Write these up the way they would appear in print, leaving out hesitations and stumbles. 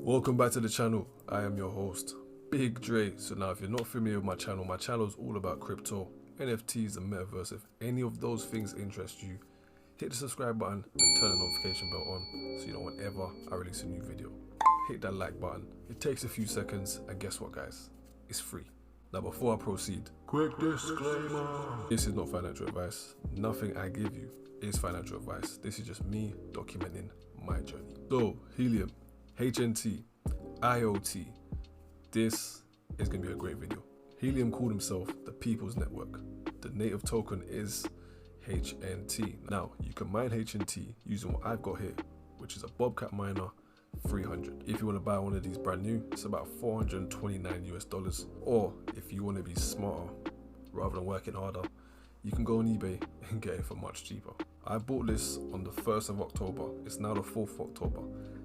Welcome back to the channel. I am your host, Big Dre. So now if you're not familiar with my channel is all about crypto, NFTs and metaverse. If any of those things interest you, hit the subscribe button and turn the notification bell on so you know whenever I release a new video. Hit that like button. It takes a few seconds and guess what guys? It's free. Now before I proceed, quick disclaimer. This is not financial advice. Nothing I give you is financial advice. This is just me documenting my journey. So Helium, HNT, IoT. This is going to be a great video. Helium called himself the People's Network. The native token is HNT. Now, you can mine HNT using what I've got here, which is a Bobcat miner 300. If you want to buy one of these brand new, it's about $429 US. Or if you want to be smarter rather than working harder, you can go on eBay and get it for much cheaper. I bought this on the 1st of October. It's now the 4th of October.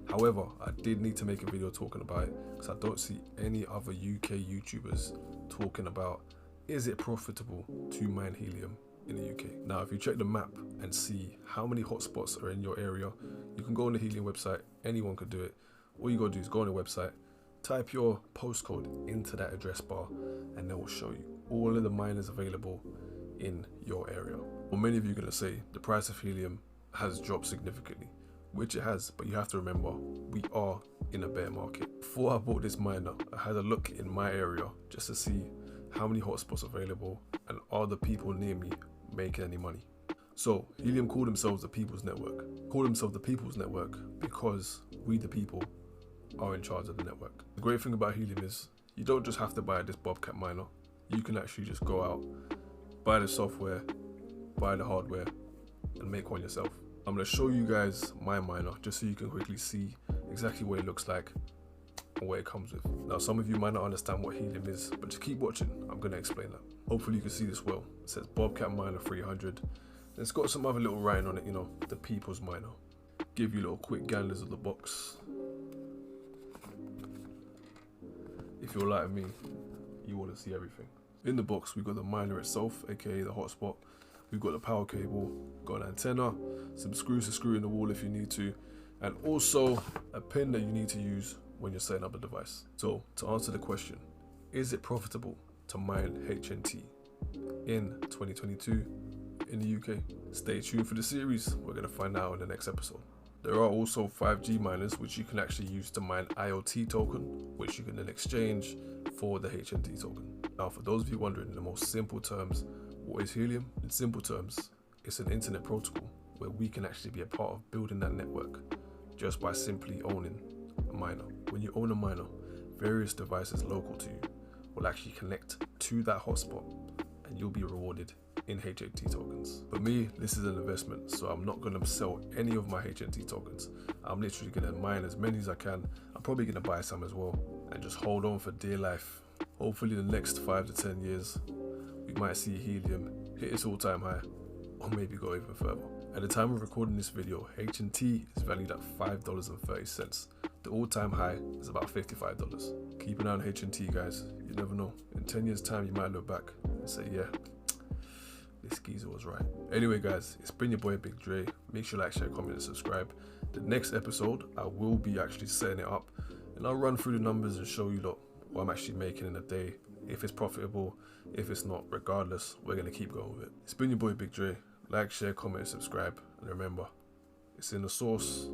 However, I did need to make a video talking about it because I don't see any other UK YouTubers talking about, is it profitable to mine Helium in the UK? Now, if you check the map and see how many hotspots are in your area, you can go on the Helium website. Anyone could do it. All you gotta do is go on the website, type your postcode into that address bar, and they will show you all of the miners available in your area. Well, many of you are gonna say the price of Helium has dropped significantly, which it has, but you have to remember, we are in a bear market. Before I bought this miner, I had a look in my area just to see how many hotspots available and are the people near me making any money. So Helium called themselves the People's Network. Called themselves the People's Network because we the people are in charge of the network. The great thing about Helium is you don't just have to buy this Bobcat miner. You can actually just go out, buy the software, buy the hardware, and make one yourself. I'm going to show you guys my miner just so you can quickly see exactly what it looks like and what it comes with. Now, some of you might not understand what Helium is, but just keep watching. I'm going to explain that. Hopefully you can see this well. It says Bobcat Miner 300. It's got some other little writing on it, you know, the People's Miner. Give you little quick ganders of the box. If you're like me, you want to see everything. In the box, we've got the miner itself, aka the hotspot. We've got the power cable, got an antenna, some screws to screw in the wall if you need to, and also a pin that you need to use when you're setting up a device. So to answer the question, is it profitable to mine HNT in 2022 in the UK? Stay tuned for the series. We're going to find out in the next episode. There are also 5G miners which you can actually use to mine IoT token, which you can then exchange for the HNT token. Now, for those of you wondering in the most simple terms, what is Helium? In simple terms, it's an internet protocol where we can actually be a part of building that network just by simply owning a miner. When you own a miner, various devices local to you will actually connect to that hotspot and you'll be rewarded in HNT tokens. For me, this is an investment, so I'm not going to sell any of my HNT tokens. I'm literally going to mine as many as I can. I'm probably going to buy some as well and just hold on for dear life. Hopefully in the next 5 to 10 years, we might see Helium hit its all-time high, or maybe go even further. At the time of recording this video, HNT is valued at $5.30. The all-time high is about $55. Keep an eye on HNT, guys. You never know. In 10 years' time, you might look back and say, yeah, this geezer was right. Anyway, guys, it's been your boy Big Dre. Make sure to like, share, comment, and subscribe. The next episode, I will be actually setting it up, and I'll run through the numbers and show you what I'm actually making in a day. If it's profitable, if it's not, regardless, we're going to keep going with it. It's been your boy Big Dre. Like, share, comment, and subscribe. And remember, it's in the sauce.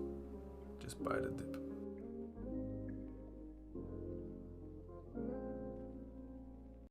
Just buy the dip.